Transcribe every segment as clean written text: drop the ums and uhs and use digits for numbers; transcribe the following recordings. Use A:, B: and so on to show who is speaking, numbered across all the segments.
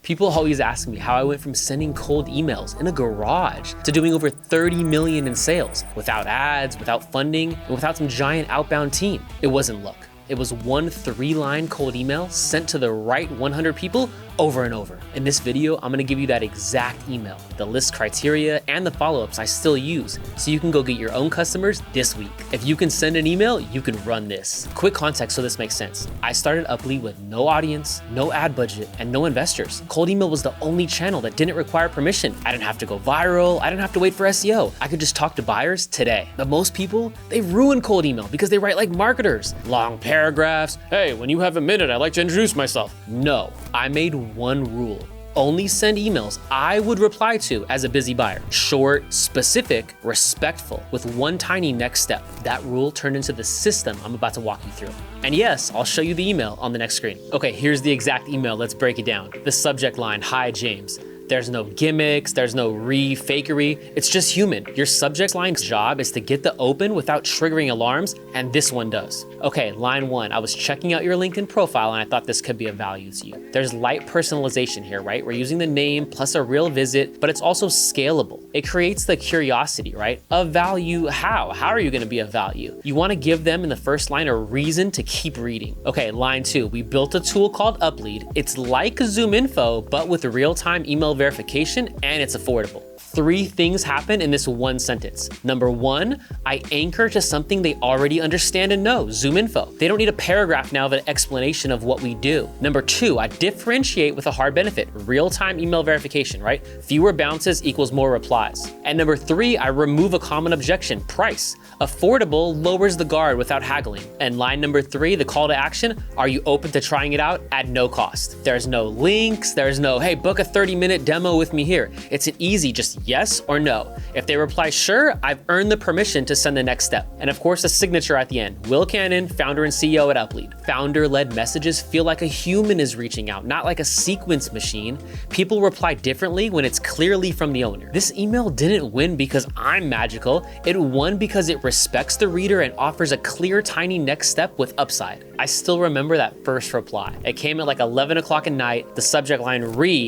A: People always ask me how I went from sending cold emails in a garage to doing over 30 million in sales without ads, without funding, and without some giant outbound team. It wasn't luck. It was one 3-line cold email sent to the right 100 people over and over. In this video, I'm gonna give you that exact email, the list criteria, and the follow-ups I still use, so you can go get your own customers this week. If you can send an email, you can run this. Quick context so this makes sense. I started Uplead with no audience, no ad budget, and no investors. Cold email was the only channel that didn't require permission. I didn't have to go viral. I didn't have to wait for SEO. I could just talk to buyers today. But most people, they ruin cold email because they write like marketers. Long paragraphs. Hey, when you have a minute, I'd like to introduce myself. No, I made one rule. Only send emails I would reply to as a busy buyer. Short, specific, respectful, with one tiny next step. That rule turned into the system I'm about to walk you through. And yes, I'll show you the email on the next screen. Okay, here's the exact email. Let's break it down. The subject line, hi James. There's no gimmicks, there's no fakery. It's just human. Your subject line's job is to get the open without triggering alarms, and this one does. Okay, line 1, I was checking out your LinkedIn profile and I thought this could be of value to you. There's light personalization here, right? We're using the name plus a real visit, but it's also scalable. It creates the curiosity, right? Of value, how? How are you gonna be of value? You wanna give them in the first line a reason to keep reading. Okay, line 2, we built a tool called Uplead. It's like Zoom Info, but with real-time email verification, and it's affordable. 3 things happen in this one sentence. Number 1, I anchor to something they already understand and know, Zoom Info. They don't need a paragraph now of an explanation of what we do. Number 2, I differentiate with a hard benefit, real-time email verification, right? Fewer bounces equals more replies. And number 3, I remove a common objection, price. Affordable lowers the guard without haggling. And line number 3, the call to action, are you open to trying it out at no cost? There's no links, there's no, hey, book a 30-minute demo with me here. It's an easy, just yes or no. If they reply sure, I've earned the permission to send the next step. And of course, a signature at the end. Will Cannon, founder and CEO at Uplead. Founder-led messages feel like a human is reaching out, not like a sequence machine. People reply differently when it's clearly from the owner. This email didn't win because I'm magical. It won because it respects the reader and offers a clear, tiny next step with upside. I still remember that first reply. It came at like 11 o'clock at night. The subject line,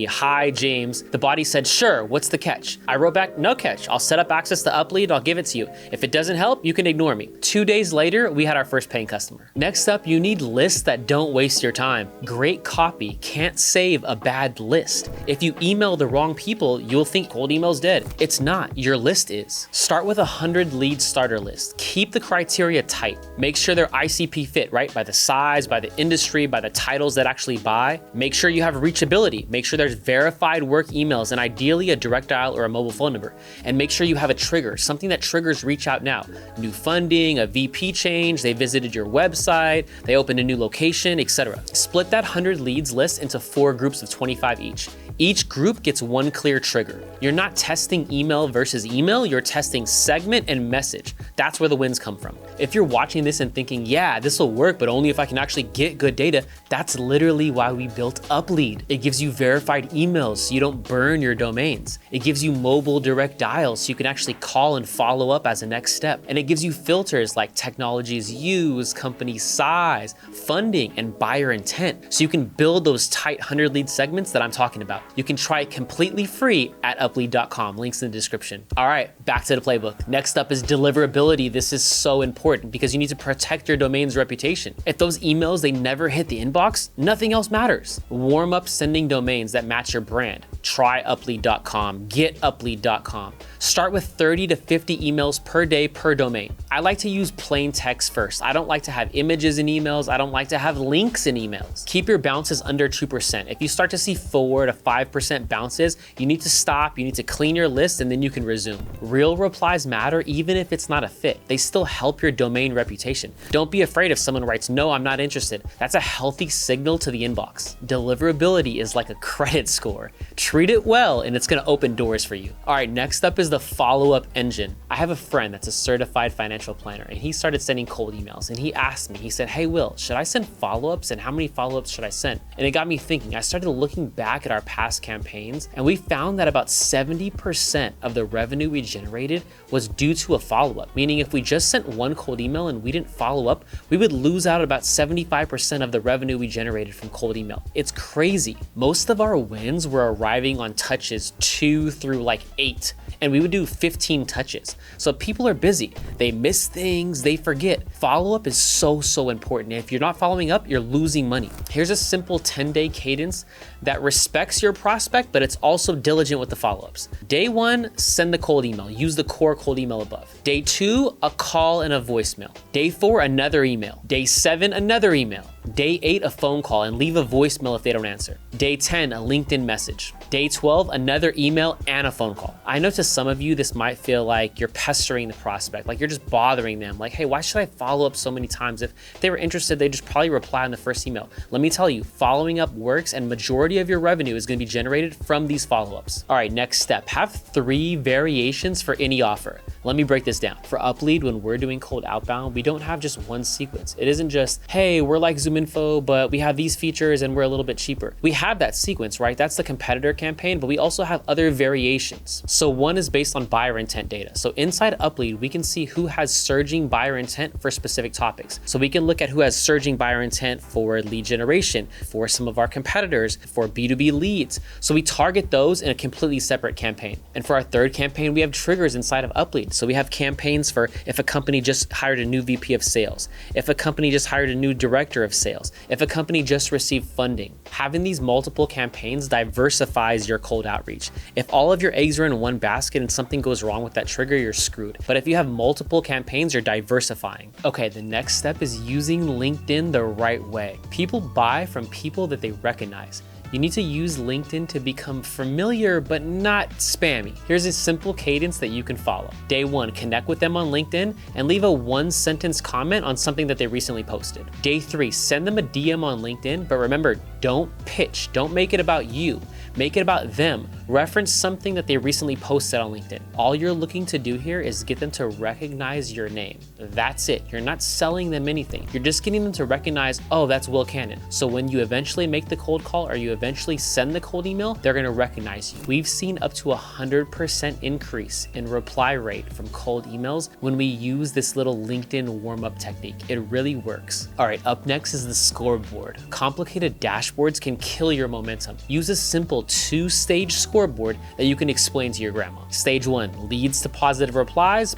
A: hi James. The body said, sure, what's the catch? I wrote back, no catch. I'll set up access to Uplead, I'll give it to you. If it doesn't help, you can ignore me. 2 days later, we had our first paying customer. Next up, you need lists that don't waste your time. Great copy can't save a bad list. If you email the wrong people, you'll think cold email's dead. It's not, your list is. Start with 100 lead starter list. Keep the criteria tight. Make sure they're ICP fit, right? By the size, by the industry, by the titles that actually buy. Make sure you have reachability. Make sure there's verified work emails and ideally a direct dial or a mobile phone number. And make sure you have a trigger, something that triggers reach out now. New funding, a VP change, they visited your website, they opened a new location, etc. Split that 100 leads list into 4 groups of 25 each. Each group gets one clear trigger. You're not testing email versus email, you're testing segment and message. That's where the wins come from. If you're watching this and thinking, yeah, this will work, but only if I can actually get good data, that's literally why we built Uplead. It gives you verified emails so you don't burn your domains. It gives you mobile direct dials so you can actually call and follow up as a next step. And it gives you filters like technologies used, company size, funding, and buyer intent. So you can build those tight 100 lead segments that I'm talking about. You can try it completely free at uplead.com. Links in the description. All right, back to the playbook. Next up is deliverability. This is so important because you need to protect your domain's reputation. If those emails, they never hit the inbox, nothing else matters. Warm up sending domains that match your brand. Try uplead.com, get uplead.com. Start with 30 to 50 emails per day per domain. I like to use plain text first. I don't like to have images in emails. I don't like to have links in emails. Keep your bounces under 2%. If you start to see 4 to 5% bounces, you need to stop, you need to clean your list, and then you can resume. Real replies matter even if it's not a fit. They still help your domain reputation. Don't be afraid if someone writes, no, I'm not interested. That's a healthy signal to the inbox. Deliverability is like a credit score. Treat treat it well, and it's gonna open doors for you. All right, next up is the follow-up engine. I have a friend that's a certified financial planner, and he started sending cold emails, and he asked me, he said, hey Will, should I send follow-ups, and how many follow-ups should I send? And it got me thinking. I started looking back at our past campaigns, and we found that about 70% of the revenue we generated was due to a follow-up, meaning if we just sent one cold email and we didn't follow up, we would lose out about 75% of the revenue we generated from cold email. It's crazy. Most of our wins were arriving on touches 2 through like 8, and we would do 15 touches. So people are busy, they miss things, they forget. Follow-up is so important. And if you're not following up, you're losing money. Here's a simple 10-day cadence that respects your prospect, but it's also diligent with the follow-ups. Day 1, send the cold email. Use the core cold email above. Day 2, a call and a voicemail. Day 4, another email. Day 7, another email. Day 8, a phone call and leave a voicemail if they don't answer. Day 10, a LinkedIn message. Day 12, another email and a phone call. I know to some of you, this might feel like you're pestering the prospect, like you're just bothering them. Like, hey, why should I follow up so many times? If they were interested, they just probably reply on the first email. Let me tell you, following up works, and majority of your revenue is going to be generated from these follow-ups. All right, next step, have 3 variations for any offer. Let me break this down. For Uplead, when we're doing cold outbound, we don't have just one sequence. It isn't just, hey, we're like ZoomInfo, but we have these features and we're a little bit cheaper. We have that sequence, right? That's the competitor campaign, but we also have other variations. So one is based on buyer intent data. So inside Uplead, we can see who has surging buyer intent for specific topics. So we can look at who has surging buyer intent for lead generation, for some of our competitors, for B2B leads. So we target those in a completely separate campaign. And for our third campaign, we have triggers inside of Uplead. So we have campaigns for if a company just hired a new VP of sales, if a company just hired a new director of sales, if a company just received funding. Having these multiple campaigns diversifies your cold outreach. If all of your eggs are in one basket and something goes wrong with that trigger, you're screwed. But if you have multiple campaigns, you're diversifying. Okay, the next step is using LinkedIn the right way. People buy from people that they recognize. You need to use LinkedIn to become familiar, but not spammy. Here's a simple cadence that you can follow. Day 1, connect with them on LinkedIn and leave a 1-sentence comment on something that they recently posted. Day 3, send them a DM on LinkedIn, but remember, don't pitch. Don't make it about you. Make it about them. Reference something that they recently posted on LinkedIn. All you're looking to do here is get them to recognize your name. That's it. You're not selling them anything. You're just getting them to recognize, oh, that's Will Cannon. So when you eventually make the cold call or you eventually send the cold email, they're gonna recognize you. We've seen up to 100% increase in reply rate from cold emails when we use this little LinkedIn warm-up technique. It really works. All right, up next is the scoreboard. Complicated dashboards can kill your momentum. Use a simple 2-stage scoreboard that you can explain to your grandma. Stage 1, leads to positive replies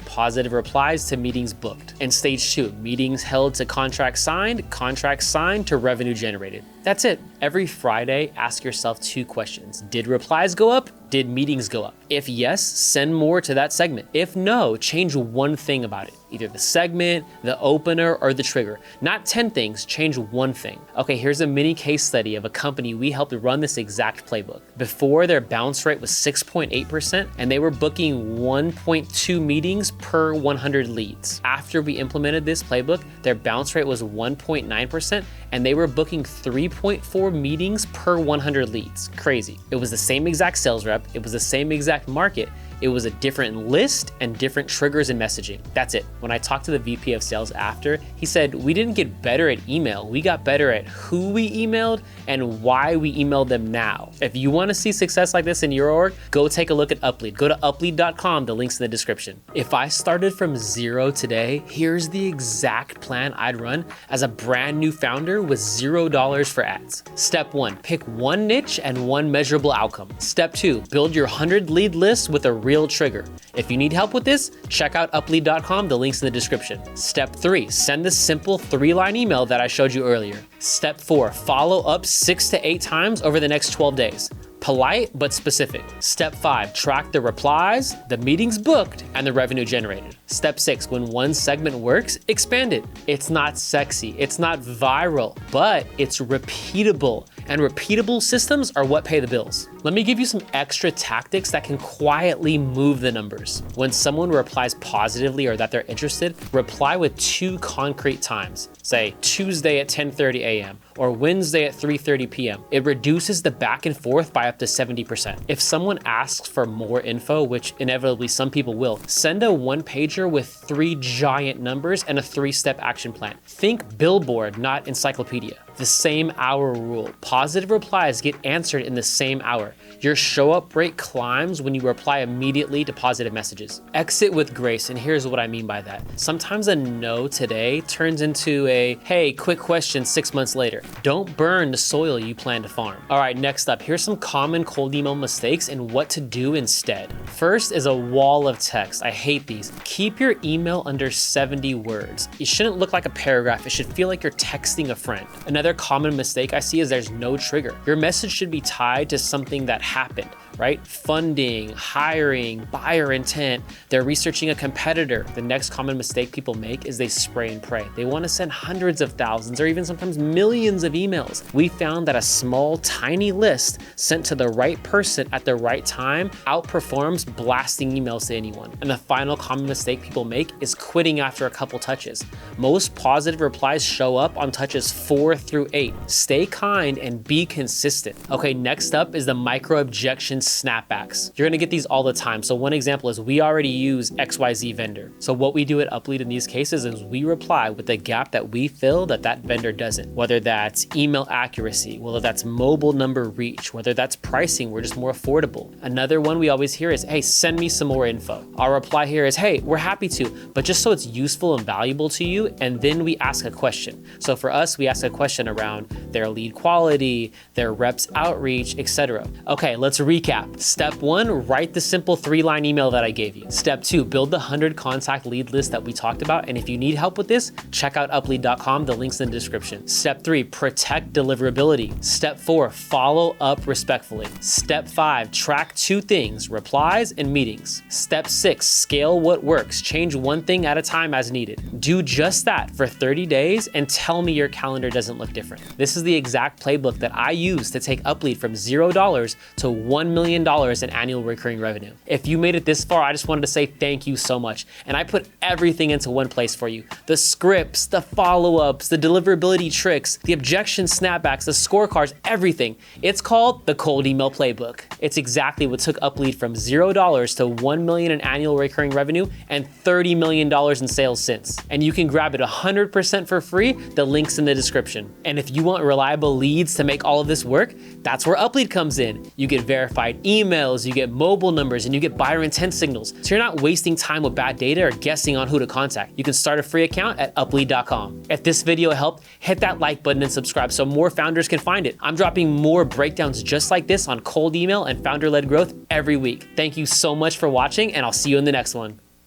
A: to meetings booked. And stage 2, meetings held to contracts signed to revenue generated. That's it. Every Friday, ask yourself 2 questions. Did replies go up? Did meetings go up? If yes, send more to that segment. If no, change one thing about it. Either the segment, the opener, or the trigger. Not 10 things, change one thing. Okay, here's a mini case study of a company we helped run this exact playbook. Before, their bounce rate was 6.8%, and they were booking 1.2 meetings per 100 leads. After we implemented this playbook, their bounce rate was 1.9%, and they were booking 3.4 meetings per 100 leads. Crazy. It was the same exact sales rep, it was the same exact market, it was a different list and different triggers and messaging. That's it. When I talked to the VP of sales after, he said, we didn't get better at email. We got better at who we emailed and why we emailed them now. If you want to see success like this in your org, go take a look at Uplead. Go to uplead.com. The link's in the description. If I started from 0 today, here's the exact plan I'd run as a brand new founder with $0 for ads. Step 1, pick one niche and one measurable outcome. Step 2, build your 100 lead list with a real trigger. If you need help with this, check out uplead.com. The link's in the description. Step 3, send the simple 3-line email that I showed you earlier. Step 4, follow up 6 to 8 times over the next 12 days. Polite, but specific. Step 5, track the replies, the meetings booked, and the revenue generated. Step 6, when one segment works, expand it. It's not sexy, it's not viral, but it's repeatable. And repeatable systems are what pay the bills. Let me give you some extra tactics that can quietly move the numbers. When someone replies positively or that they're interested, reply with 2 concrete times. Say Tuesday at 10:30 a.m. or Wednesday at 3:30 p.m. It reduces the back and forth by up to 70%. If someone asks for more info, which inevitably some people will, send a one-pager with 3 giant numbers and a 3-step action plan. Think billboard, not encyclopedia. The same hour rule. Positive replies get answered in the same hour. Your show up rate climbs when you reply immediately to positive messages. Exit with grace, and here's what I mean by that. Sometimes a no today turns into a, hey, quick question 6 months later. Don't burn the soil you plan to farm. All right, next up, here's some common cold email mistakes and what to do instead. First is a wall of text. I hate these. Keep your email under 70 words. It shouldn't look like a paragraph. It should feel like you're texting a friend. Another common mistake I see is there's no trigger. Your message should be tied to something that happened, right? Funding, hiring, buyer intent, they're researching a competitor. The next common mistake people make is they spray and pray. They want to send hundreds of thousands or even sometimes millions of emails. We found that a small, tiny list sent to the right person at the right time outperforms blasting emails to anyone. And the final common mistake people make is quitting after a couple touches. Most positive replies show up on touches 4 through 8. Stay kind and be consistent. Okay, next up is the micro-objection snapbacks. You're gonna get these all the time. So one example is we already use XYZ vendor. So what we do at Uplead in these cases is we reply with the gap that we feel that vendor doesn't, whether that's email accuracy, whether that's mobile number reach, whether that's pricing, we're just more affordable. Another one we always hear is, hey, send me some more info. Our reply here is, hey, we're happy to, but just so it's useful and valuable to you, and then we ask a question. So for us, we ask a question around their lead quality, their reps outreach, etc. Okay, let's recap. Step 1, write the simple 3-line email that I gave you. Step 2, build the 100 contact lead list that we talked about. And if you need help with this, check out uplead.com. The link's in the description. Step 3, protect deliverability. Step 4, follow up respectfully. Step 5, track 2 things, replies and meetings. Step 6, scale what works. Change one thing at a time as needed. Do just that for 30 days and tell me your calendar doesn't look different. This is the exact playbook that I use to take Uplead from $0 to $1 million in annual recurring revenue. If you made it this far, I just wanted to say thank you so much. And I put everything into one place for you. The scripts, the follow-ups, the deliverability tricks, the objection snapbacks, the scorecards, everything. It's called the Cold Email Playbook. It's exactly what took Uplead from $0 to $1 million in annual recurring revenue and $30 million in sales since. And you can grab it 100% for free. The link's in the description. And if you want reliable leads to make all of this work, that's where Uplead comes in. You get verified emails, you get mobile numbers, and you get buyer intent signals. So you're not wasting time with bad data or guessing on who to contact. You can start a free account at uplead.com. If this video helped, hit that like button and subscribe so more founders can find it. I'm dropping more breakdowns just like this on cold email and founder-led growth every week. Thank you so much for watching, and I'll see you in the next one.